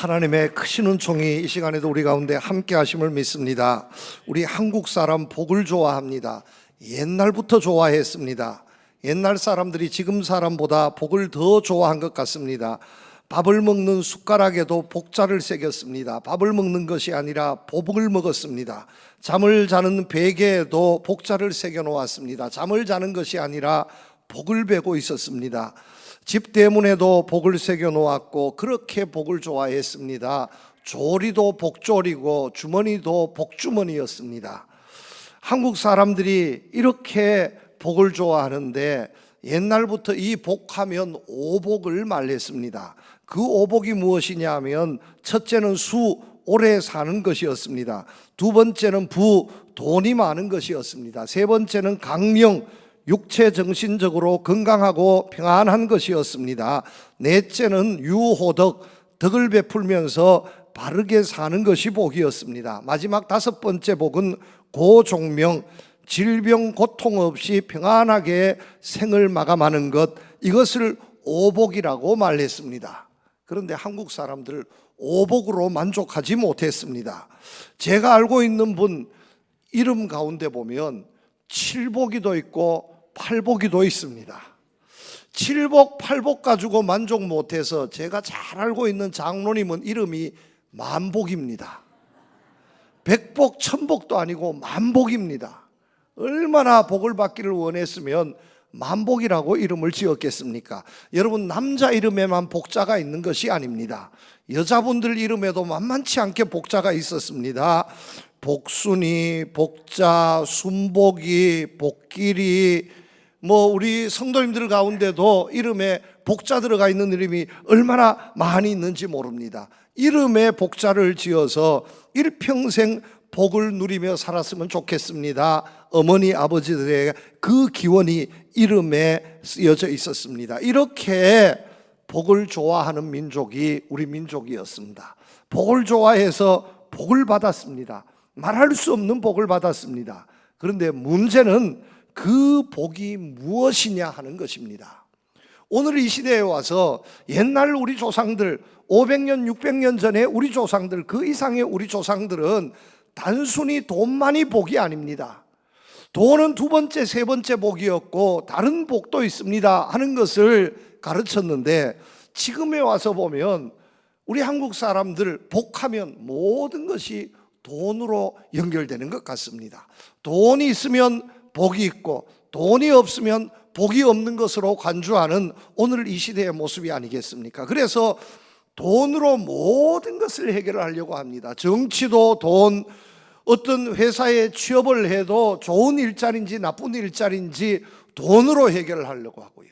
하나님의 크신 은총이 이 시간에도 우리 가운데 함께 하심을 믿습니다. 우리 한국 사람 복을 좋아합니다. 옛날부터 좋아했습니다. 옛날 사람들이 지금 사람보다 복을 더 좋아한 것 같습니다. 밥을 먹는 숟가락에도 복자를 새겼습니다. 밥을 먹는 것이 아니라 보복을 먹었습니다. 잠을 자는 베개에도 복자를 새겨 놓았습니다. 잠을 자는 것이 아니라 복을 베고 있었습니다. 집 대문에도 복을 새겨 놓았고 그렇게 복을 좋아했습니다. 조리도 복조리고 주머니도 복주머니였습니다. 한국 사람들이 이렇게 복을 좋아하는데 옛날부터 이 복하면 오복을 말했습니다. 그 오복이 무엇이냐 하면 첫째는 수, 오래 사는 것이었습니다. 두 번째는 부, 돈이 많은 것이었습니다. 세 번째는 강령, 육체 정신적으로 건강하고 평안한 것이었습니다. 넷째는 유호덕, 덕을 베풀면서 바르게 사는 것이 복이었습니다. 마지막 다섯 번째 복은 고종명, 질병 고통 없이 평안하게 생을 마감하는 것, 이것을 오복이라고 말했습니다. 그런데 한국 사람들 오복으로 만족하지 못했습니다. 제가 알고 있는 분 이름 가운데 보면 칠복이도 있고 팔복이도 있습니다. 칠복, 팔복 가지고 만족 못해서 제가 잘 알고 있는 장로님은 이름이 만복입니다. 백복, 천복도 아니고 만복입니다. 얼마나 복을 받기를 원했으면 만복이라고 이름을 지었겠습니까? 여러분, 남자 이름에만 복자가 있는 것이 아닙니다. 여자분들 이름에도 만만치 않게 복자가 있었습니다. 복순이, 복자, 순복이, 복길이, 우리 성도님들 가운데도 이름에 복자 들어가 있는 이름이 얼마나 많이 있는지 모릅니다. 이름에 복자를 지어서 일평생 복을 누리며 살았으면 좋겠습니다. 어머니 아버지들의 그 기원이 이름에 쓰여져 있었습니다. 이렇게 복을 좋아하는 민족이 우리 민족이었습니다. 복을 좋아해서 복을 받았습니다. 말할 수 없는 복을 받았습니다. 그런데 문제는 그 복이 무엇이냐 하는 것입니다. 오늘 이 시대에 와서 옛날 우리 조상들 500년 600년 전에 우리 조상들, 그 이상의 우리 조상들은 단순히 돈만이 복이 아닙니다. 돈은 두 번째, 세 번째 복이었고 다른 복도 있습니다 하는 것을 가르쳤는데, 지금에 와서 보면 우리 한국 사람들 복하면 모든 것이 돈으로 연결되는 것 같습니다. 돈이 있으면 복이 있고 돈이 없으면 복이 없는 것으로 간주하는 오늘 이 시대의 모습이 아니겠습니까? 그래서 돈으로 모든 것을 해결하려고 합니다. 정치도 돈, 어떤 회사에 취업을 해도 좋은 일자리인지 나쁜 일자리인지 돈으로 해결을 하려고 하고요.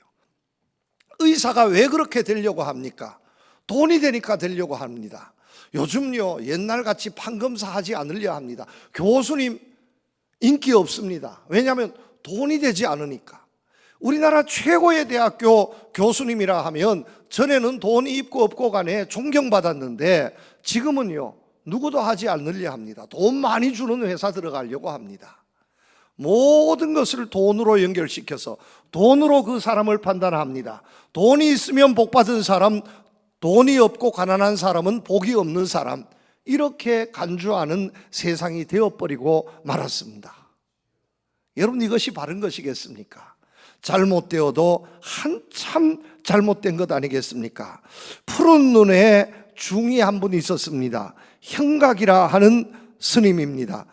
의사가 왜 그렇게 되려고 합니까? 돈이 되니까 되려고 합니다. 요즘요, 옛날같이 판검사 하지 않으려 합니다. 교수님 인기 없습니다. 왜냐하면 돈이 되지 않으니까. 우리나라 최고의 대학교 교수님이라 하면 전에는 돈이 있고 없고 간에 존경받았는데 지금은요, 누구도 하지 않으려 합니다. 돈 많이 주는 회사 들어가려고 합니다. 모든 것을 돈으로 연결시켜서 돈으로 그 사람을 판단합니다. 돈이 있으면 복 받은 사람, 돈이 없고 가난한 사람은 복이 없는 사람, 이렇게 간주하는 세상이 되어버리고 말았습니다. 여러분, 이것이 바른 것이겠습니까? 잘못되어도 한참 잘못된 것 아니겠습니까? 푸른 눈에 중이 한 분 있었습니다. 형각이라 하는 스님입니다.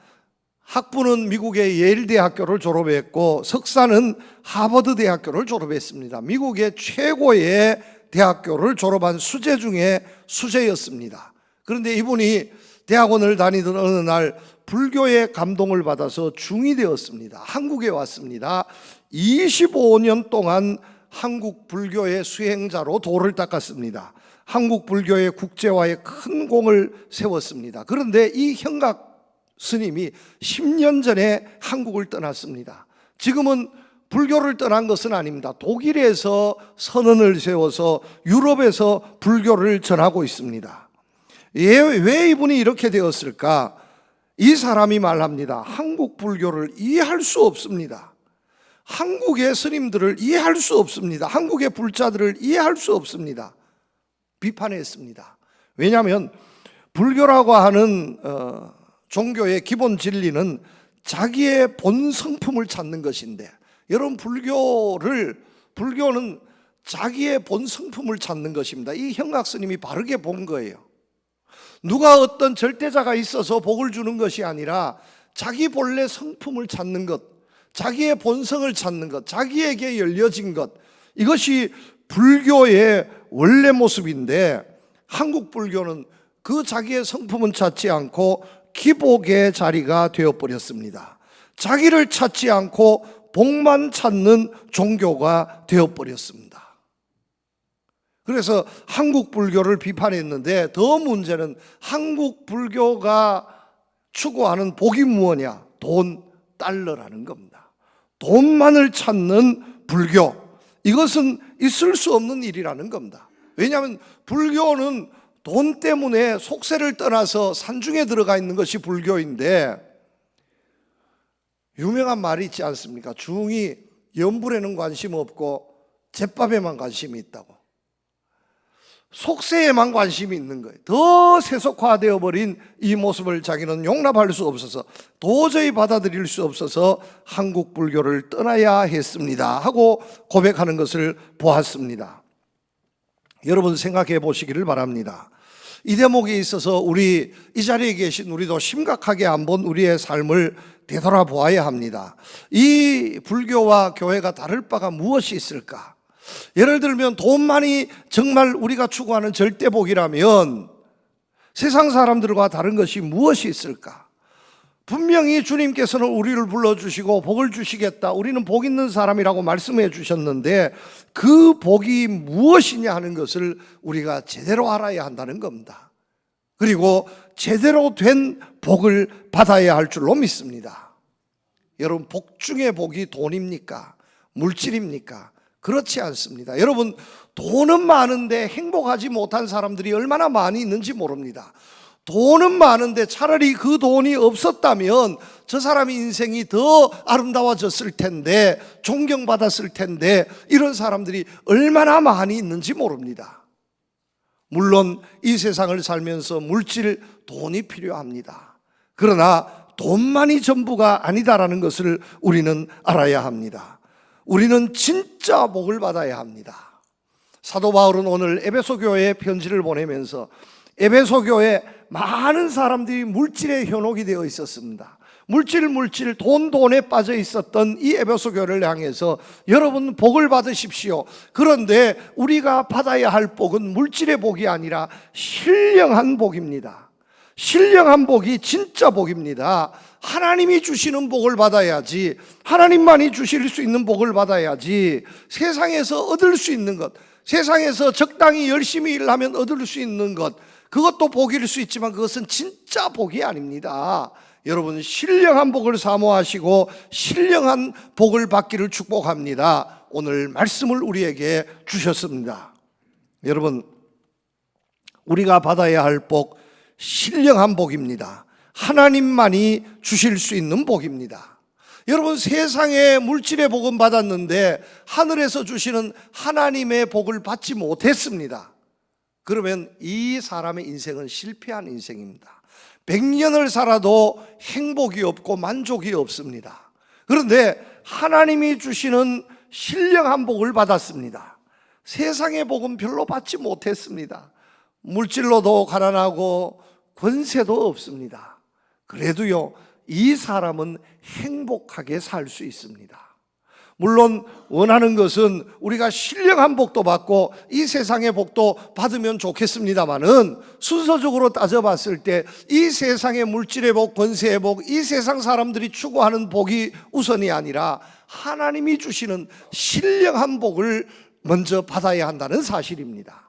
학부는 미국의 예일 대학교를 졸업했고 석사는 하버드 대학교를 졸업했습니다. 미국의 최고의 대학교를 졸업한 수재 중에 수재였습니다. 그런데 이분이 대학원을 다니던 어느 날 불교의 감동을 받아서 중이 되었습니다. 한국에 왔습니다. 25년 동안 한국 불교의 수행자로 도를 닦았습니다. 한국 불교의 국제화에 큰 공을 세웠습니다. 그런데 이 형각 스님이 10년 전에 한국을 떠났습니다. 지금은 불교를 떠난 것은 아닙니다. 독일에서 선언을 세워서 유럽에서 불교를 전하고 있습니다. 왜 이분이 이렇게 되었을까? 이 사람이 말합니다. 한국 불교를 이해할 수 없습니다. 한국의 스님들을 이해할 수 없습니다. 한국의 불자들을 이해할 수 없습니다. 비판했습니다. 왜냐하면 불교라고 하는 종교의 기본 진리는 자기의 본 성품을 찾는 것인데, 여러분 불교는 자기의 본 성품을 찾는 것입니다. 이 형각 스님이 바르게 본 거예요. 누가 어떤 절대자가 있어서 복을 주는 것이 아니라 자기 본래 성품을 찾는 것, 자기의 본성을 찾는 것, 자기에게 열려진 것, 이것이 불교의 원래 모습인데, 한국 불교는 그 자기의 성품은 찾지 않고 기복의 자리가 되어버렸습니다. 자기를 찾지 않고 복만 찾는 종교가 되어버렸습니다. 그래서 한국 불교를 비판했는데, 더 문제는 한국 불교가 추구하는 복이 무엇이냐? 돈, 달러라는 겁니다. 돈만을 찾는 불교, 이것은 있을 수 없는 일이라는 겁니다. 왜냐하면 불교는 돈 때문에 속세를 떠나서 산중에 들어가 있는 것이 불교인데, 유명한 말이 있지 않습니까? 중이 연불에는 관심 없고 제밥에만 관심이 있다고. 속세에만 관심이 있는 거예요. 더 세속화되어 버린 이 모습을 자기는 용납할 수 없어서, 도저히 받아들일 수 없어서 한국 불교를 떠나야 했습니다 하고 고백하는 것을 보았습니다. 여러분 생각해 보시기를 바랍니다. 이 대목에 있어서 이 자리에 계신 우리도 심각하게 한번 우리의 삶을 되돌아보아야 합니다. 이 불교와 교회가 다를 바가 무엇이 있을까? 예를 들면 돈만이 정말 우리가 추구하는 절대복이라면 세상 사람들과 다른 것이 무엇이 있을까? 분명히 주님께서는 우리를 불러주시고 복을 주시겠다, 우리는 복 있는 사람이라고 말씀해 주셨는데, 그 복이 무엇이냐 하는 것을 우리가 제대로 알아야 한다는 겁니다. 그리고 제대로 된 복을 받아야 할 줄로 믿습니다. 여러분, 복 중에 복이 돈입니까? 물질입니까? 그렇지 않습니다. 여러분, 돈은 많은데 행복하지 못한 사람들이 얼마나 많이 있는지 모릅니다. 돈은 많은데 차라리 그 돈이 없었다면 저 사람의 인생이 더 아름다워졌을 텐데, 존경받았을 텐데, 이런 사람들이 얼마나 많이 있는지 모릅니다. 물론 이 세상을 살면서 물질, 돈이 필요합니다. 그러나 돈만이 전부가 아니다라는 것을 우리는 알아야 합니다. 우리는 진짜 복을 받아야 합니다. 사도 바울은 오늘 에베소 교회에 편지를 보내면서, 에베소 교회에 많은 사람들이 물질에 현혹이 되어 있었습니다. 물질, 돈에 빠져 있었던 이 에베소 교회를 향해서 여러분 복을 받으십시오. 그런데 우리가 받아야 할 복은 물질의 복이 아니라 신령한 복입니다. 신령한 복이 진짜 복입니다. 하나님이 주시는 복을 받아야지, 하나님만이 주실 수 있는 복을 받아야지, 세상에서 얻을 수 있는 것, 세상에서 적당히 열심히 일하면 얻을 수 있는 것, 그것도 복일 수 있지만 그것은 진짜 복이 아닙니다. 여러분, 신령한 복을 사모하시고 신령한 복을 받기를 축복합니다. 오늘 말씀을 우리에게 주셨습니다. 여러분, 우리가 받아야 할 복, 신령한 복입니다. 하나님만이 주실 수 있는 복입니다. 여러분, 세상에 물질의 복은 받았는데 하늘에서 주시는 하나님의 복을 받지 못했습니다. 그러면 이 사람의 인생은 실패한 인생입니다. 100년을 살아도 행복이 없고 만족이 없습니다. 그런데 하나님이 주시는 신령한 복을 받았습니다. 세상의 복은 별로 받지 못했습니다. 물질로도 가난하고 권세도 없습니다. 그래도요, 이 사람은 행복하게 살 수 있습니다. 물론 원하는 것은 우리가 신령한 복도 받고 이 세상의 복도 받으면 좋겠습니다마는, 순서적으로 따져봤을 때 이 세상의 물질의 복, 권세의 복, 이 세상 사람들이 추구하는 복이 우선이 아니라 하나님이 주시는 신령한 복을 먼저 받아야 한다는 사실입니다.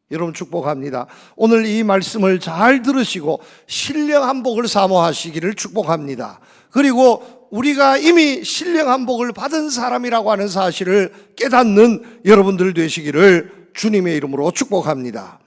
여러분, 축복합니다. 오늘 이 말씀을 잘 들으시고 신령한 복을 사모하시기를 축복합니다. 그리고 우리가 이미 신령한 복을 받은 사람이라고 하는 사실을 깨닫는 여러분들 되시기를 주님의 이름으로 축복합니다.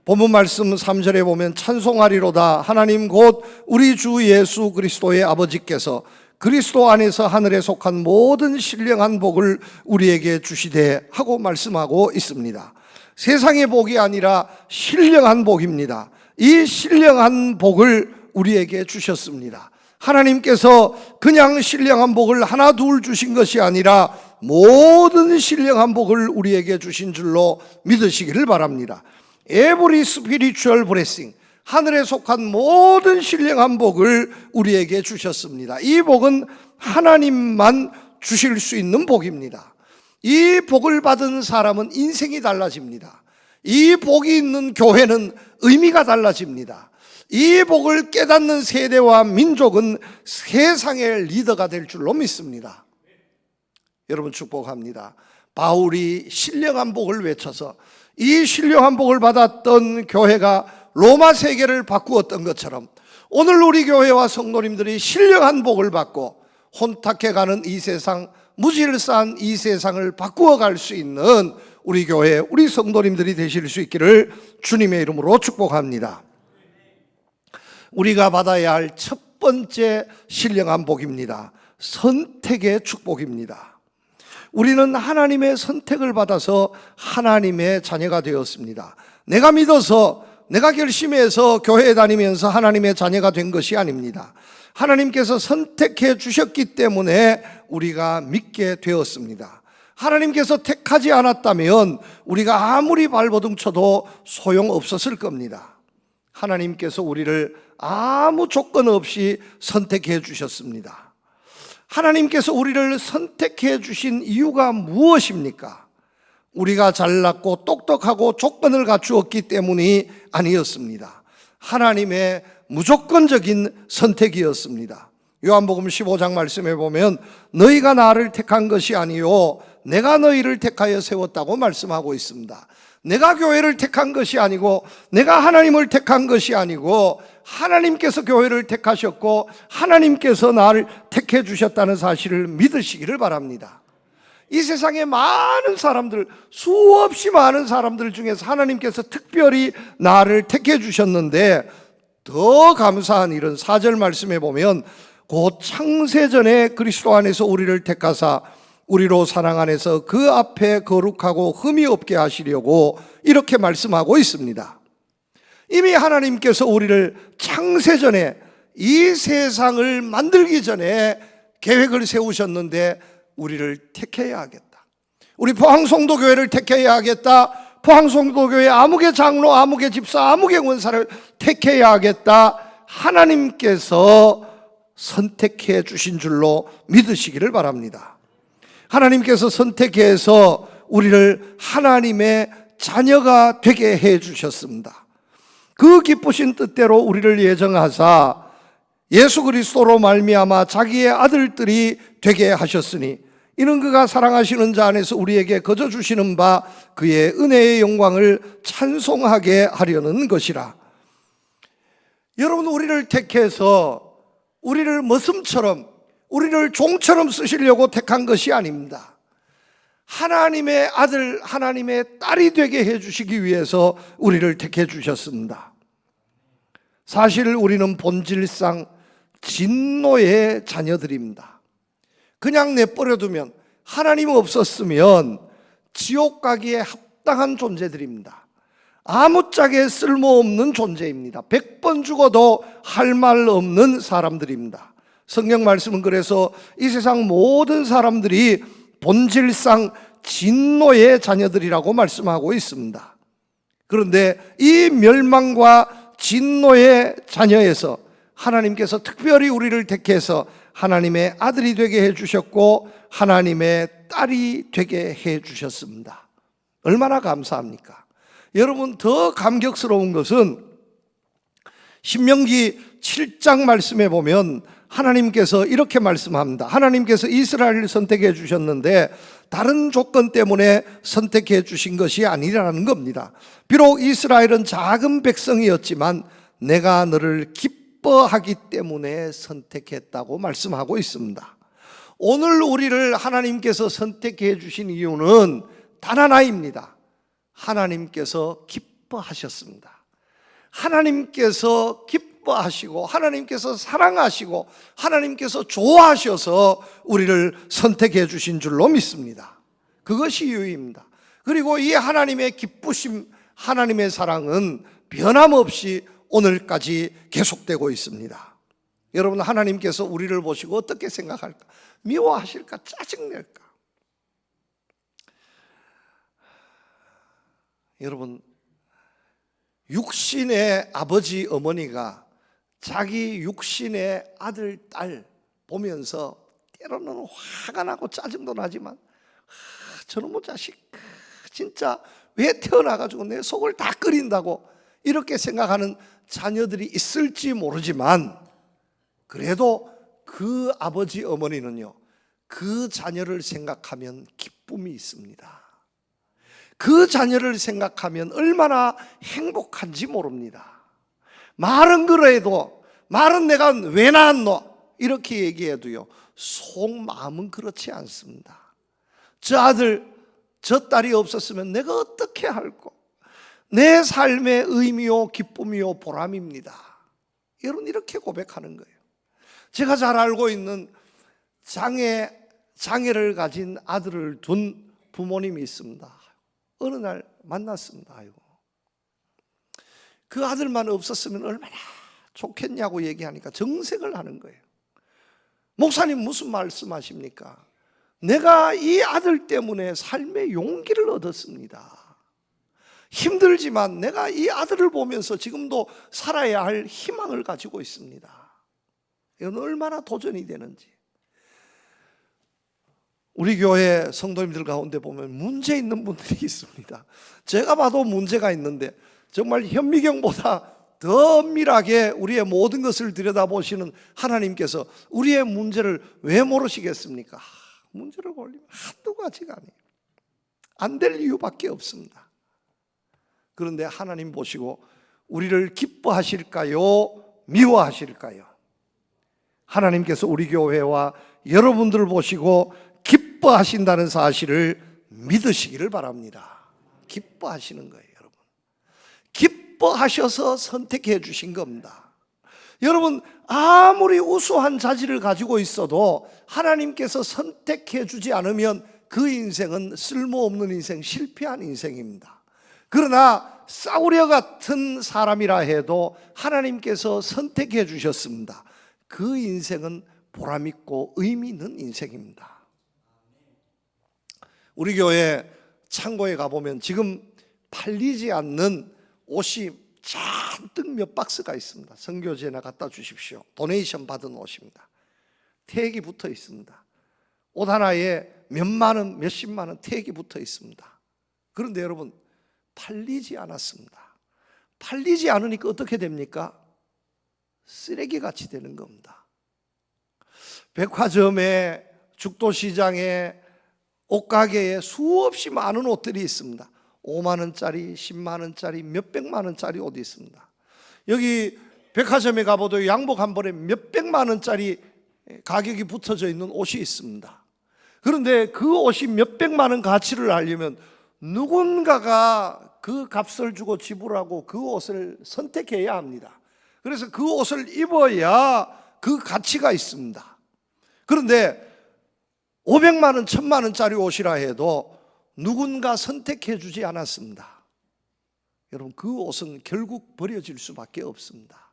본문 말씀 3절에 보면, 찬송하리로다 하나님 곧 우리 주 예수 그리스도의 아버지께서 그리스도 안에서 하늘에 속한 모든 신령한 복을 우리에게 주시되 하고 말씀하고 있습니다. 세상의 복이 아니라 신령한 복입니다. 이 신령한 복을 우리에게 주셨습니다. 하나님께서 그냥 신령한 복을 하나 둘 주신 것이 아니라 모든 신령한 복을 우리에게 주신 줄로 믿으시기를 바랍니다. Every spiritual blessing, 하늘에 속한 모든 신령한 복을 우리에게 주셨습니다. 이 복은 하나님만 주실 수 있는 복입니다. 이 복을 받은 사람은 인생이 달라집니다. 이 복이 있는 교회는 의미가 달라집니다. 이 복을 깨닫는 세대와 민족은 세상의 리더가 될 줄로 믿습니다. 여러분 축복합니다. 바울이 신령한 복을 외쳐서 이 신령한 복을 받았던 교회가 로마 세계를 바꾸었던 것처럼 오늘 우리 교회와 성도님들이 신령한 복을 받고 혼탁해가는 이 세상, 무질서한 이 세상을 바꾸어갈 수 있는 우리 교회, 우리 성도님들이 되실 수 있기를 주님의 이름으로 축복합니다. 우리가 받아야 할 첫 번째 신령한 복입니다. 선택의 축복입니다. 우리는 하나님의 선택을 받아서 하나님의 자녀가 되었습니다. 내가 믿어서, 내가 결심해서 교회에 다니면서 하나님의 자녀가 된 것이 아닙니다. 하나님께서 선택해 주셨기 때문에 우리가 믿게 되었습니다. 하나님께서 택하지 않았다면 우리가 아무리 발버둥 쳐도 소용없었을 겁니다. 하나님께서 우리를 아무 조건 없이 선택해 주셨습니다. 하나님께서 우리를 선택해 주신 이유가 무엇입니까? 우리가 잘났고 똑똑하고 조건을 갖추었기 때문이 아니었습니다. 하나님의 무조건적인 선택이었습니다. 요한복음 15장 말씀에 보면 너희가 나를 택한 것이 아니요 내가 너희를 택하여 세웠다고 말씀하고 있습니다. 내가 교회를 택한 것이 아니고 내가 하나님을 택한 것이 아니고 하나님께서 교회를 택하셨고 하나님께서 나를 택해 주셨다는 사실을 믿으시기를 바랍니다. 이 세상에 많은 사람들, 수없이 많은 사람들 중에서 하나님께서 특별히 나를 택해 주셨는데 더 감사한 일은 4절 말씀에 보면 곧 창세전에 그리스도 안에서 우리를 택하사 우리로 사랑 안에서 그 앞에 거룩하고 흠이 없게 하시려고 이렇게 말씀하고 있습니다. 이미 하나님께서 우리를 창세전에 이 세상을 만들기 전에 계획을 세우셨는데 우리를 택해야 하겠다. 우리 포항성도교회를 택해야 하겠다. 포항성도교회 아무개 장로, 아무개 집사, 아무개 권사를 택해야 하겠다. 하나님께서 선택해 주신 줄로 믿으시기를 바랍니다. 하나님께서 선택해서 우리를 하나님의 자녀가 되게 해 주셨습니다. 그 기쁘신 뜻대로 우리를 예정하사 예수 그리스도로 말미암아 자기의 아들들이 되게 하셨으니 이는 그가 사랑하시는 자 안에서 우리에게 거저 주시는 바 그의 은혜의 영광을 찬송하게 하려는 것이라. 여러분, 우리를 택해서 우리를 머슴처럼, 우리를 종처럼 쓰시려고 택한 것이 아닙니다. 하나님의 아들, 하나님의 딸이 되게 해주시기 위해서 우리를 택해 주셨습니다. 사실 우리는 본질상 진노의 자녀들입니다. 그냥 내버려두면, 하나님 없었으면 지옥 가기에 합당한 존재들입니다. 아무짝에 쓸모없는 존재입니다. 100번 죽어도 할 말 없는 사람들입니다. 성경 말씀은 그래서 이 세상 모든 사람들이 본질상 진노의 자녀들이라고 말씀하고 있습니다. 그런데 이 멸망과 진노의 자녀에서 하나님께서 특별히 우리를 택해서 하나님의 아들이 되게 해주셨고 하나님의 딸이 되게 해주셨습니다. 얼마나 감사합니까? 여러분, 더 감격스러운 것은 신명기 7장 말씀에 보면 하나님께서 이렇게 말씀합니다. 하나님께서 이스라엘을 선택해 주셨는데 다른 조건 때문에 선택해 주신 것이 아니라는 겁니다. 비록 이스라엘은 작은 백성이었지만 내가 너를 기뻐하기 때문에 선택했다고 말씀하고 있습니다. 오늘 우리를 하나님께서 선택해 주신 이유는 단 하나입니다. 하나님께서 기뻐하셨습니다. 하나님께서 기뻐하시고 하나님께서 사랑하시고 하나님께서 좋아하셔서 우리를 선택해 주신 줄로 믿습니다. 그것이 이유입니다. 그리고 이 하나님의 기쁘심, 하나님의 사랑은 변함없이 오늘까지 계속되고 있습니다. 여러분, 하나님께서 우리를 보시고 어떻게 생각할까? 미워하실까? 짜증낼까? 여러분, 육신의 아버지 어머니가 자기 육신의 아들, 딸 보면서 때로는 화가 나고 짜증도 나지만 저놈의 자식 진짜 왜 태어나가지고 내 속을 다 끓인다고 이렇게 생각하는 자녀들이 있을지 모르지만, 그래도 그 아버지 어머니는요, 그 자녀를 생각하면 기쁨이 있습니다. 그 자녀를 생각하면 얼마나 행복한지 모릅니다. 말은 그래도, 말은 내가 왜 낳았노? 이렇게 얘기해도요, 속마음은 그렇지 않습니다. 저 아들, 저 딸이 없었으면 내가 어떻게 할꼬? 내 삶의 의미요, 기쁨이요, 보람입니다. 여러분, 이렇게 고백하는 거예요. 제가 잘 알고 있는 장애를 가진 아들을 둔 부모님이 있습니다. 어느 날 만났습니다. 아이고, 그 아들만 없었으면 얼마나 좋겠냐고 얘기하니까 정색을 하는 거예요. 목사님, 무슨 말씀하십니까? 내가 이 아들 때문에 삶의 용기를 얻었습니다. 힘들지만 내가 이 아들을 보면서 지금도 살아야 할 희망을 가지고 있습니다. 이건 얼마나 도전이 되는지. 우리 교회 성도님들 가운데 보면 문제 있는 분들이 있습니다. 제가 봐도 문제가 있는데 정말 현미경보다 더 엄밀하게 우리의 모든 것을 들여다보시는 하나님께서 우리의 문제를 왜 모르시겠습니까? 문제를 걸리면 한두 가지가 아니에요. 안 될 이유밖에 없습니다. 그런데 하나님 보시고 우리를 기뻐하실까요? 미워하실까요? 하나님께서 우리 교회와 여러분들을 보시고 기뻐하신다는 사실을 믿으시기를 바랍니다. 기뻐하시는 거예요, 여러분. 기뻐하셔서 선택해 주신 겁니다. 여러분, 아무리 우수한 자질을 가지고 있어도 하나님께서 선택해 주지 않으면 그 인생은 쓸모없는 인생, 실패한 인생입니다. 그러나 사울여 같은 사람이라 해도 하나님께서 선택해 주셨습니다. 그 인생은 보람있고 의미 있는 인생입니다. 우리 교회 창고에 가보면 지금 팔리지 않는 옷이 잔뜩 몇 박스가 있습니다. 선교지에나 갖다 주십시오. 도네이션 받은 옷입니다. 태액이 붙어 있습니다. 옷 하나에 몇만 원, 몇십만 원 태액이 붙어 있습니다. 그런데 여러분, 팔리지 않았습니다. 팔리지 않으니까 어떻게 됩니까? 쓰레기같이 되는 겁니다. 백화점에, 죽도시장에, 옷가게에 수없이 많은 옷들이 있습니다. 5만 원짜리, 10만 원짜리, 몇백만 원짜리 옷이 있습니다. 여기 백화점에 가봐도 양복 한 벌에 몇백만 원짜리 가격이 붙어져 있는 옷이 있습니다. 그런데 그 옷이 몇백만 원 가치를 알려면 누군가가 그 값을 주고 지불하고 그 옷을 선택해야 합니다. 그래서 그 옷을 입어야 그 가치가 있습니다. 그런데 500만 원, 1000만 원짜리 옷이라 해도 누군가 선택해 주지 않았습니다. 여러분, 그 옷은 결국 버려질 수밖에 없습니다.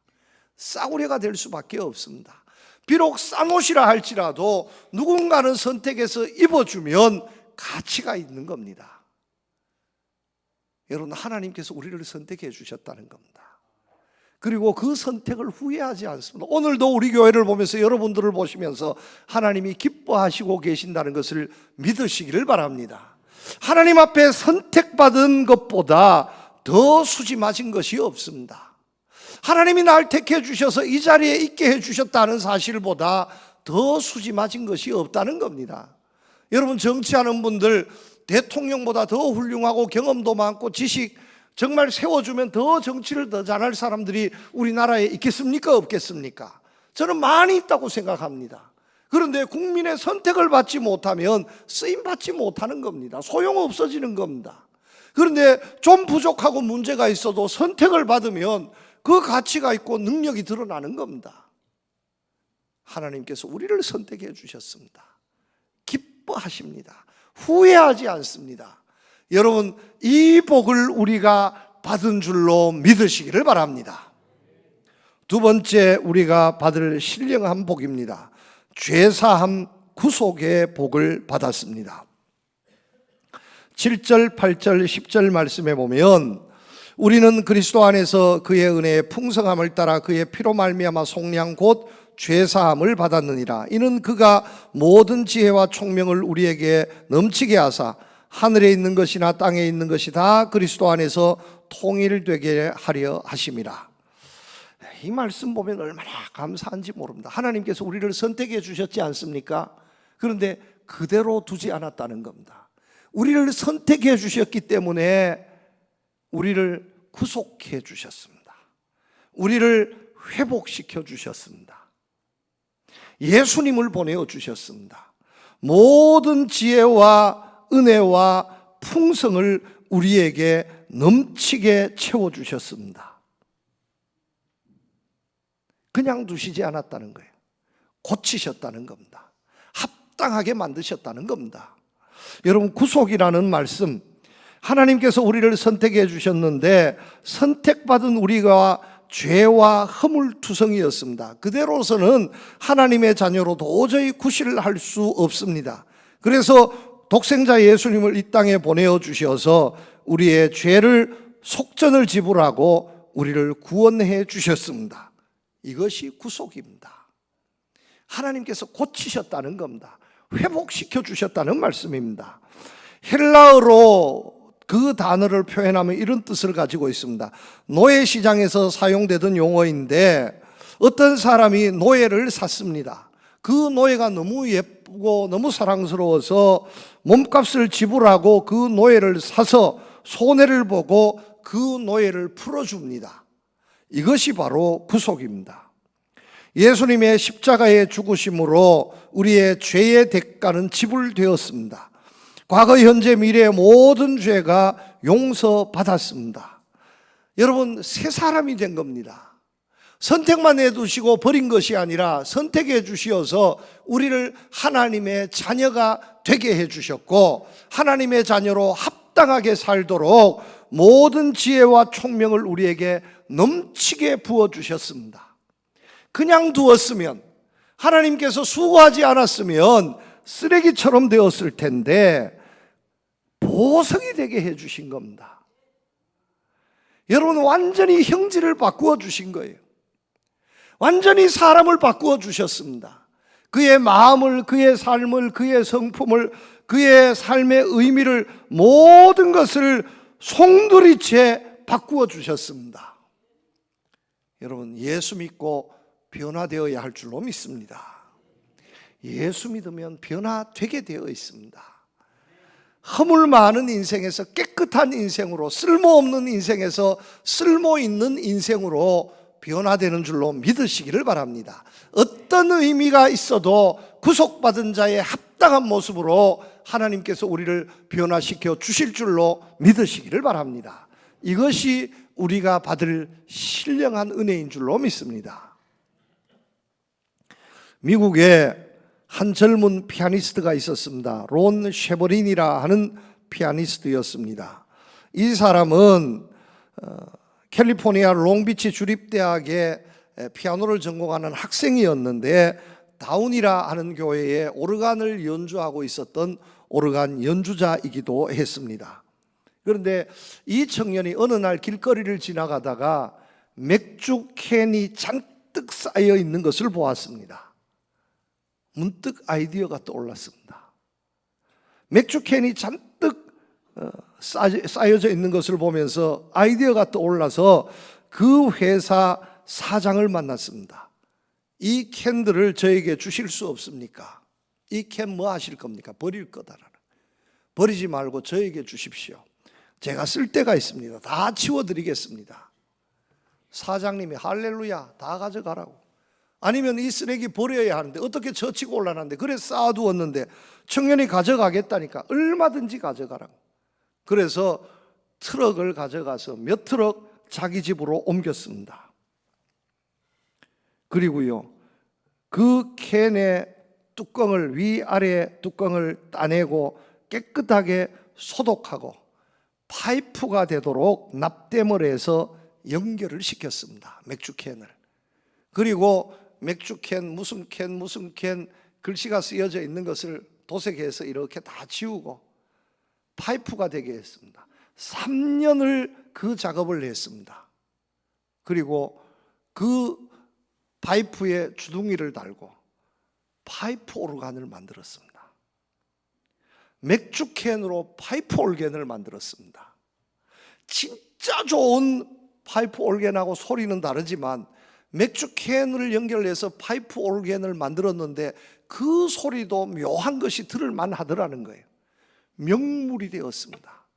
싸구려가 될 수밖에 없습니다. 비록 싼 옷이라 할지라도 누군가는 선택해서 입어주면 가치가 있는 겁니다. 여러분, 하나님께서 우리를 선택해 주셨다는 겁니다. 그리고 그 선택을 후회하지 않습니다. 오늘도 우리 교회를 보면서, 여러분들을 보시면서 하나님이 기뻐하시고 계신다는 것을 믿으시기를 바랍니다. 하나님 앞에 선택받은 것보다 더 수지 맞은 것이 없습니다. 하나님이 날 택해 주셔서 이 자리에 있게 해 주셨다는 사실보다 더 수지 맞은 것이 없다는 겁니다. 여러분, 정치하는 분들 대통령보다 더 훌륭하고 경험도 많고 지식 정말 세워주면 더 정치를 더 잘할 사람들이 우리나라에 있겠습니까? 없겠습니까? 저는 많이 있다고 생각합니다. 그런데 국민의 선택을 받지 못하면 쓰임받지 못하는 겁니다. 소용없어지는 겁니다. 그런데 좀 부족하고 문제가 있어도 선택을 받으면 그 가치가 있고 능력이 드러나는 겁니다. 하나님께서 우리를 선택해 주셨습니다. 기뻐하십니다. 후회하지 않습니다. 여러분, 이 복을 우리가 받은 줄로 믿으시기를 바랍니다. 두 번째 우리가 받을 신령한 복입니다. 죄사함 구속의 복을 받았습니다. 7절, 8절, 10절 말씀에 보면 우리는 그리스도 안에서 그의 은혜의 풍성함을 따라 그의 피로 말미암아 속량 곧 죄사함을 받았느니라. 이는 그가 모든 지혜와 총명을 우리에게 넘치게 하사 하늘에 있는 것이나 땅에 있는 것이 다 그리스도 안에서 통일되게 하려 하심이라. 이 말씀 보면 얼마나 감사한지 모릅니다. 하나님께서 우리를 선택해 주셨지 않습니까? 그런데 그대로 두지 않았다는 겁니다. 우리를 선택해 주셨기 때문에 우리를 구속해 주셨습니다. 우리를 회복시켜 주셨습니다. 예수님을 보내어 주셨습니다. 모든 지혜와 은혜와 풍성을 우리에게 넘치게 채워 주셨습니다. 그냥 두시지 않았다는 거예요. 고치셨다는 겁니다. 합당하게 만드셨다는 겁니다. 여러분, 구속이라는 말씀, 하나님께서 우리를 선택해 주셨는데 선택받은 우리가 죄와 허물투성이었습니다. 그대로서는 하나님의 자녀로 도저히 구실할 수 없습니다. 그래서 독생자 예수님을 이 땅에 보내어 주셔서 우리의 죄를 속전을 지불하고 우리를 구원해 주셨습니다. 이것이 구속입니다. 하나님께서 고치셨다는 겁니다. 회복시켜 주셨다는 말씀입니다. 헬라어로 그 단어를 표현하면 이런 뜻을 가지고 있습니다. 노예 시장에서 사용되던 용어인데 어떤 사람이 노예를 샀습니다. 그 노예가 너무 예쁘고 너무 사랑스러워서 몸값을 지불하고 그 노예를 사서 손해를 보고 그 노예를 풀어줍니다. 이것이 바로 구속입니다. 예수님의 십자가의 죽으심으로 우리의 죄의 대가는 지불되었습니다. 과거, 현재, 미래의 모든 죄가 용서받았습니다. 여러분, 새 사람이 된 겁니다. 선택만 해두시고 버린 것이 아니라 선택해 주시어서 우리를 하나님의 자녀가 되게 해주셨고 하나님의 자녀로 합당하게 살도록 모든 지혜와 총명을 우리에게 넘치게 부어주셨습니다. 그냥 두었으면, 하나님께서 수고하지 않았으면 쓰레기처럼 되었을 텐데 보석이 되게 해주신 겁니다. 여러분, 완전히 형질을 바꾸어 주신 거예요. 완전히 사람을 바꾸어 주셨습니다. 그의 마음을, 그의 삶을, 그의 성품을, 그의 삶의 의미를, 모든 것을 송두리째 바꾸어 주셨습니다. 여러분, 예수 믿고 변화되어야 할 줄로 믿습니다. 예수 믿으면 변화되게 되어 있습니다. 허물 많은 인생에서 깨끗한 인생으로, 쓸모없는 인생에서 쓸모있는 인생으로 변화되는 줄로 믿으시기를 바랍니다. 어떤 의미가 있어도 구속받은 자의 합당한 모습으로 하나님께서 우리를 변화시켜 주실 줄로 믿으시기를 바랍니다. 이것이 우리가 받을 신령한 은혜인 줄로 믿습니다. 미국에 한 젊은 피아니스트가 있었습니다. 론 쉐버린이라 하는 피아니스트였습니다. 이 사람은 캘리포니아 롱비치 주립대학에 피아노를 전공하는 학생이었는데 다운이라 하는 교회에 오르간을 연주하고 있었던 오르간 연주자이기도 했습니다. 그런데 이 청년이 어느 날 길거리를 지나가다가 맥주 캔이 잔뜩 쌓여 있는 것을 보았습니다. 문득 아이디어가 떠올랐습니다. 맥주 캔이 잔뜩 쌓여져 있는 것을 보면서 아이디어가 떠올라서 그 회사 사장을 만났습니다. 이 캔들을 저에게 주실 수 없습니까? 이 캔 뭐 하실 겁니까? 버릴 거다라는. 버리지 말고 저에게 주십시오. 제가 쓸 데가 있습니다. 다 치워드리겠습니다. 사장님이 할렐루야, 다 가져가라고. 아니면 이 쓰레기 버려야 하는데 어떻게 젖히고 올라놨는데, 그래서 쌓아두었는데 청년이 가져가겠다니까 얼마든지 가져가라고. 그래서 트럭을 가져가서 몇 트럭 자기 집으로 옮겼습니다. 그리고요, 그 캔의 뚜껑을, 위아래 뚜껑을 따내고 깨끗하게 소독하고 파이프가 되도록 납땜을 해서 연결을 시켰습니다. 맥주캔을. 그리고 맥주캔 무슨 캔 글씨가 쓰여져 있는 것을 도색해서 이렇게 다 지우고 파이프가 되게 했습니다. 3년을 그 작업을 했습니다. 그리고 그 파이프에 주둥이를 달고 파이프 오르간을 만들었습니다. 맥주캔으로 파이프 올겐을 만들었습니다. 진짜 좋은 파이프 올겐하고 소리는 다르지만 맥주캔을 연결해서 파이프 올겐을 만들었는데 그 소리도 묘한 것이 들을만 하더라는 거예요. 명물이 되었습니다.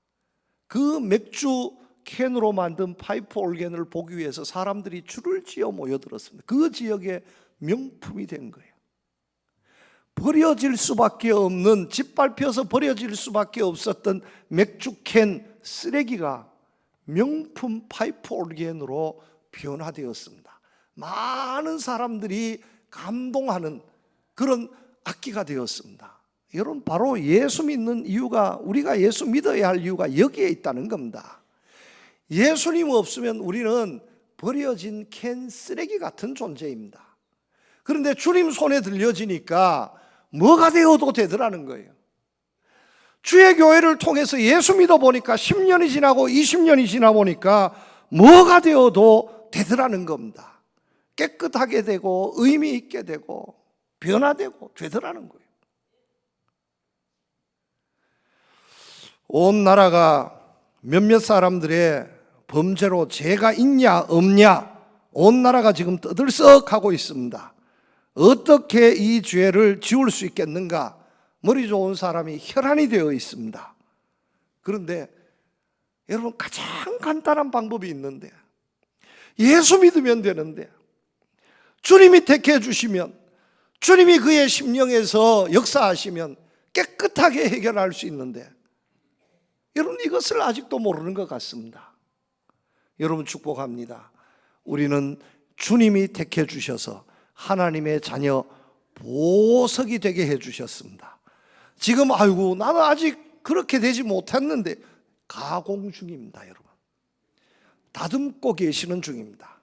그 맥주캔으로 만든 파이프 올겐을 보기 위해서 사람들이 줄을 지어 모여들었습니다. 그 지역의 명품이 된 거예요. 버려질 수밖에 없는, 짓밟혀서 버려질 수밖에 없었던 맥주캔 쓰레기가 명품 파이프 올겐으로 변화되었습니다. 많은 사람들이 감동하는 그런 악기가 되었습니다. 여러분, 바로 예수 믿는 이유가, 우리가 예수 믿어야 할 이유가 여기에 있다는 겁니다. 예수님 없으면 우리는 버려진 캔 쓰레기 같은 존재입니다. 그런데 주님 손에 들려지니까 뭐가 되어도 되더라는 거예요. 주의 교회를 통해서 예수 믿어보니까 10년이 지나고 20년이 지나 보니까 뭐가 되어도 되더라는 겁니다. 깨끗하게 되고 의미 있게 되고 변화되고 되더라는 거예요. 온 나라가 몇몇 사람들의 범죄로 죄가 있냐 없냐 온 나라가 지금 떠들썩하고 있습니다. 어떻게 이 죄를 지울 수 있겠는가? 머리 좋은 사람이 혈안이 되어 있습니다. 그런데 여러분, 가장 간단한 방법이 있는데, 예수 믿으면 되는데, 주님이 택해 주시면, 주님이 그의 심령에서 역사하시면 깨끗하게 해결할 수 있는데, 여러분, 이것을 아직도 모르는 것 같습니다. 여러분, 축복합니다. 우리는 주님이 택해 주셔서 하나님의 자녀 보석이 되게 해 주셨습니다. 지금 아이고 나는 아직 그렇게 되지 못했는데 가공 중입니다. 여러분, 다듬고 계시는 중입니다.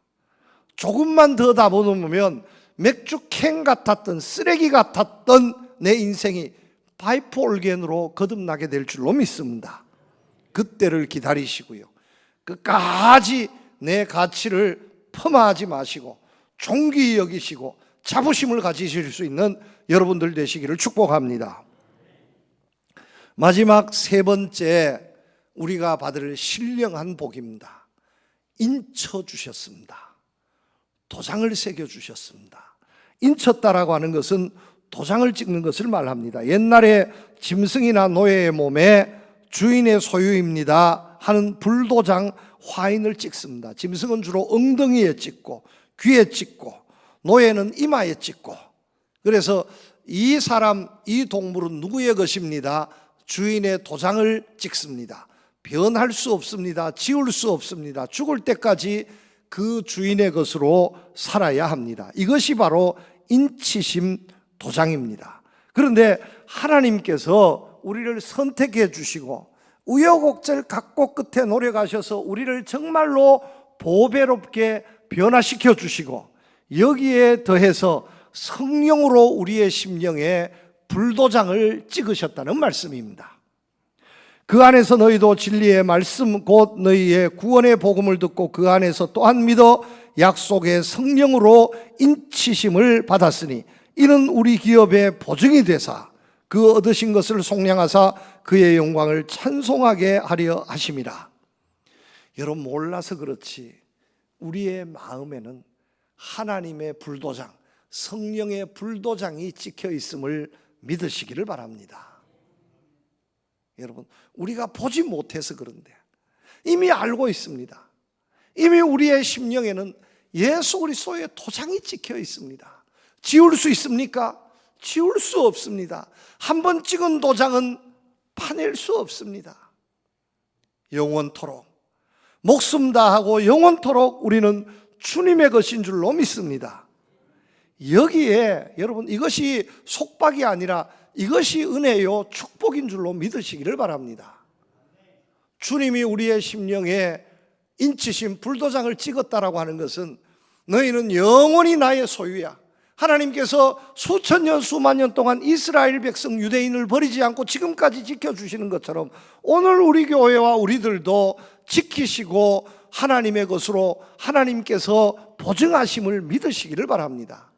조금만 더 다듬으면 맥주캔 같았던, 쓰레기 같았던 내 인생이 파이프 올겐으로 거듭나게 될 줄로 믿습니다. 그때를 기다리시고요, 끝까지 내 가치를 폄하하지 마시고 존귀히 여기시고 자부심을 가지실 수 있는 여러분들 되시기를 축복합니다. 마지막 세 번째, 우리가 받을 신령한 복입니다. 인쳐 주셨습니다. 도장을 새겨 주셨습니다. 인쳤다라고 하는 것은 도장을 찍는 것을 말합니다. 옛날에 짐승이나 노예의 몸에 주인의 소유입니다 하는 불도장 화인을 찍습니다. 짐승은 주로 엉덩이에 찍고 귀에 찍고 노예는 이마에 찍고, 그래서 이 사람, 이 동물은 누구의 것입니다. 주인의 도장을 찍습니다. 변할 수 없습니다. 지울 수 없습니다. 죽을 때까지 그 주인의 것으로 살아야 합니다. 이것이 바로 인치심 도장입니다. 그런데 하나님께서 우리를 선택해 주시고 우여곡절 각고 끝에 노력하셔서 우리를 정말로 보배롭게 변화시켜 주시고 여기에 더해서 성령으로 우리의 심령에 불도장을 찍으셨다는 말씀입니다. 그 안에서 너희도 진리의 말씀 곧 너희의 구원의 복음을 듣고 그 안에서 또한 믿어 약속의 성령으로 인치심을 받았으니 이는 우리 기업의 보증이 되사 그 얻으신 것을 속량하사 그의 영광을 찬송하게 하려 하심이라. 여러분, 몰라서 그렇지 우리의 마음에는 하나님의 불도장, 성령의 불도장이 찍혀 있음을 믿으시기를 바랍니다. 여러분, 우리가 보지 못해서 그런데 이미 알고 있습니다. 이미 우리의 심령에는 예수 그리스도의 도장이 찍혀 있습니다. 지울 수 있습니까? 지울 수 없습니다. 한번 찍은 도장은 파낼 수 없습니다. 영원토록, 목숨 다하고 영원토록 우리는 주님의 것인 줄로 믿습니다. 여기에 여러분, 이것이 속박이 아니라 이것이 은혜요 축복인 줄로 믿으시기를 바랍니다. 주님이 우리의 심령에 인치신 불도장을 찍었다라고 하는 것은 너희는 영원히 나의 소유야. 하나님께서 수천 년 수만 년 동안 이스라엘 백성 유대인을 버리지 않고 지금까지 지켜주시는 것처럼 오늘 우리 교회와 우리들도 지키시고 하나님의 것으로 하나님께서 보증하심을 믿으시기를 바랍니다.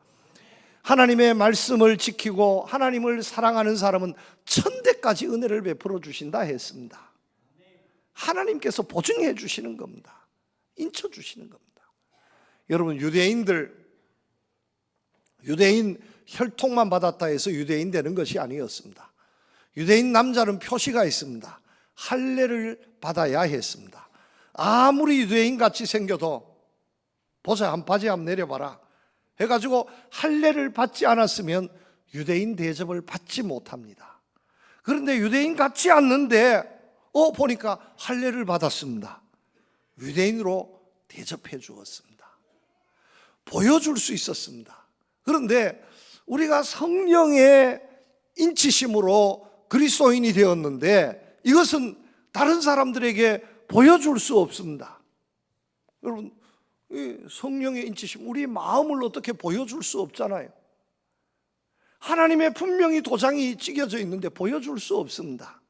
하나님의 말씀을 지키고 하나님을 사랑하는 사람은 천대까지 은혜를 베풀어 주신다 했습니다. 하나님께서 보증해 주시는 겁니다. 인쳐 주시는 겁니다. 여러분, 유대인 혈통만 받았다 해서 유대인 되는 것이 아니었습니다. 유대인 남자는 표시가 있습니다. 할례를 받아야 했습니다. 아무리 유대인 같이 생겨도 보자, 한 바지 한번 내려봐라 해가지고 할례를 받지 않았으면 유대인 대접을 받지 못합니다. 그런데 유대인 같지 않는데 보니까 할례를 받았습니다. 유대인으로 대접해 주었습니다. 보여줄 수 있었습니다. 그런데 우리가 성령의 인치심으로 그리스도인이 되었는데 이것은 다른 사람들에게 보여줄 수 없습니다. 여러분, 성령의 인치심, 우리 마음을 어떻게 보여줄 수 없잖아요. 하나님의 분명히 도장이 찍혀져 있는데 보여줄 수 없습니다.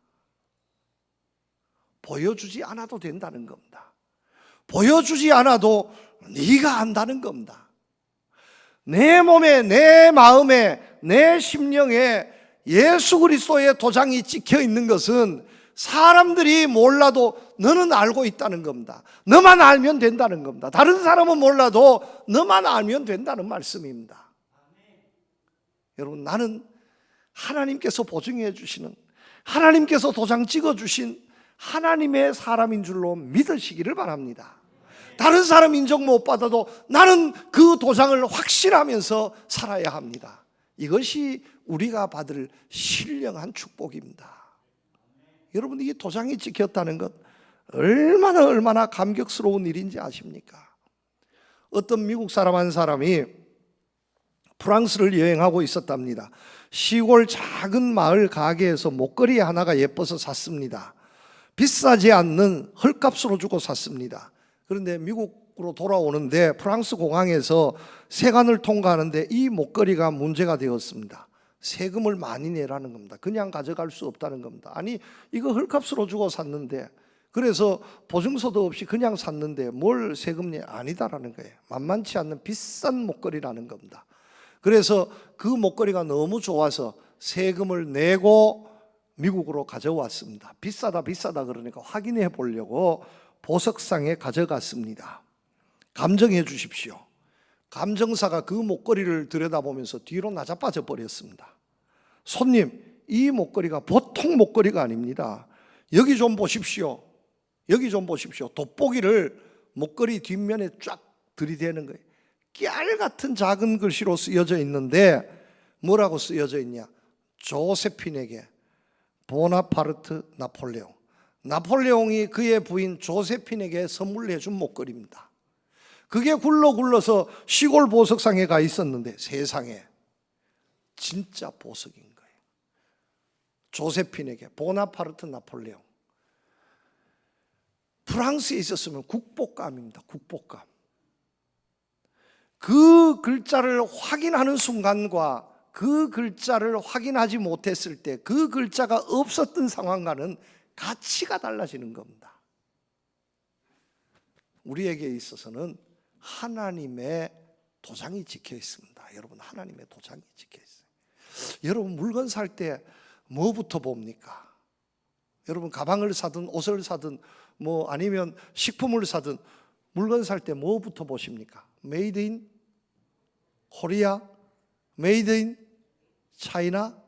보여주지 않아도 된다는 겁니다. 보여주지 않아도 네가 안다는 겁니다. 내 몸에, 내 마음에, 내 심령에 예수 그리스도의 도장이 찍혀 있는 것은 사람들이 몰라도 너는 알고 있다는 겁니다. 너만 알면 된다는 겁니다. 다른 사람은 몰라도 너만 알면 된다는 말씀입니다. 여러분, 나는 하나님께서 보증해 주시는, 하나님께서 도장 찍어 주신 하나님의 사람인 줄로 믿으시기를 바랍니다. 다른 사람 인정 못 받아도 나는 그 도장을 확신하면서 살아야 합니다. 이것이 우리가 받을 신령한 축복입니다. 여러분, 이 도장이 찍혔다는 것 얼마나 감격스러운 일인지 아십니까? 어떤 미국 사람 한 사람이 프랑스를 여행하고 있었답니다. 시골 작은 마을 가게에서 목걸이 하나가 예뻐서 샀습니다. 비싸지 않는 헐값으로 주고 샀습니다. 그런데 미국으로 돌아오는데 프랑스 공항에서 세관을 통과하는데 이 목걸이가 문제가 되었습니다. 세금을 많이 내라는 겁니다. 그냥 가져갈 수 없다는 겁니다. 아니, 이거 헐값으로 주고 샀는데, 그래서 보증서도 없이 그냥 샀는데 뭘 세금 내? 아니다라는 거예요. 만만치 않는 비싼 목걸이라는 겁니다. 그래서 그 목걸이가 너무 좋아서 세금을 내고 미국으로 가져왔습니다. 비싸다 그러니까 확인해 보려고 보석상에 가져갔습니다. 감정해 주십시오. 감정사가 그 목걸이를 들여다보면서 뒤로 나자빠져 버렸습니다. 손님, 이 목걸이가 보통 목걸이가 아닙니다. 여기 좀 보십시오. 여기 좀 보십시오. 돋보기를 목걸이 뒷면에 쫙 들이대는 거예요. 깨알 같은 작은 글씨로 쓰여져 있는데 뭐라고 쓰여져 있냐? 조세핀에게 보나파르트 나폴레옹. 나폴레옹이 그의 부인 조세핀에게 선물해 준 목걸이입니다. 그게 굴러서 시골 보석상에 가 있었는데 세상에 진짜 보석인 거예요. 조세핀에게 보나파르트 나폴레옹. 프랑스에 있었으면 국보감입니다. 국보감. 그 글자를 확인하는 순간과 그 글자를 확인하지 못했을 때 그 글자가 없었던 상황과는 가치가 달라지는 겁니다. 우리에게 있어서는 하나님의 도장이 찍혀 있습니다. 여러분, 하나님의 도장이 찍혀 있어요. 여러분, 물건 살 때 뭐부터 봅니까? 여러분, 가방을 사든 옷을 사든 뭐 아니면 식품을 사든 물건 살 때 뭐부터 보십니까? 메이드 인 코리아? 메이드 인 차이나?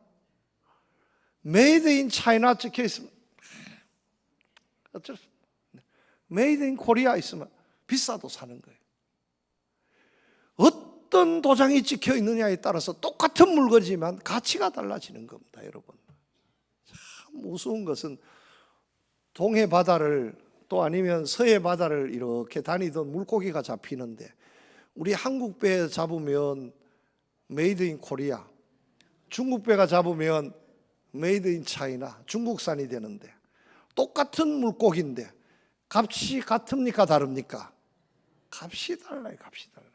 메이드 인 차이나 찍혀 있으면 어쩔 수 없어요. 메이드 인 코리아 있으면 비싸도 사는 거예요. 어떤 도장이 찍혀 있느냐에 따라서 똑같은 물건이지만 가치가 달라지는 겁니다. 여러분, 참 우스운 것은 동해 바다를 또 아니면 서해 바다를 이렇게 다니던 물고기가 잡히는데 우리 한국 배 잡으면 메이드 인 코리아, 중국 배가 잡으면 메이드 인 차이나, 중국산이 되는데 똑같은 물고기인데 값이 같습니까 다릅니까? 값이 달라요. 값이 달라요.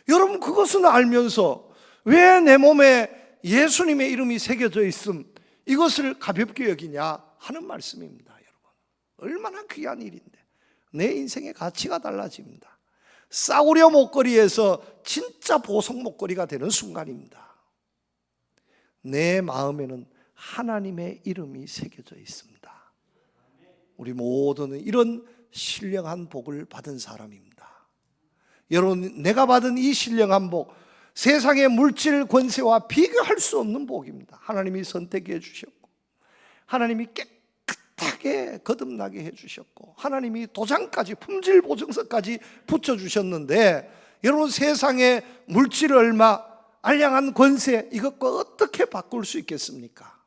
여러분, 그것은 알면서 왜 내 몸에 예수님의 이름이 새겨져 있음, 이것을 가볍게 여기냐 하는 말씀입니다. 여러분, 얼마나 귀한 일인데 내 인생의 가치가 달라집니다. 싸구려 목걸이에서 진짜 보석 목걸이가 되는 순간입니다. 내 마음에는 하나님의 이름이 새겨져 있습니다. 우리 모두는 이런 신령한 복을 받은 사람입니다. 여러분, 내가 받은 이 신령한 복, 세상의 물질 권세와 비교할 수 없는 복입니다. 하나님이 선택해 주셨고, 하나님이 깨끗하게 거듭나게 해주셨고, 하나님이 도장까지, 품질 보증서까지 붙여주셨는데, 여러분, 세상의 물질 얼마, 알량한 권세, 이것과 어떻게 바꿀 수 있겠습니까?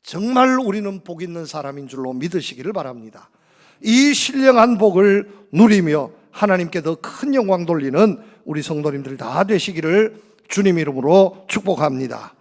정말 우리는 복 있는 사람인 줄로 믿으시기를 바랍니다. 이 신령한 복을 누리며 하나님께 더 큰 영광 돌리는 우리 성도님들 다 되시기를 주님 이름으로 축복합니다.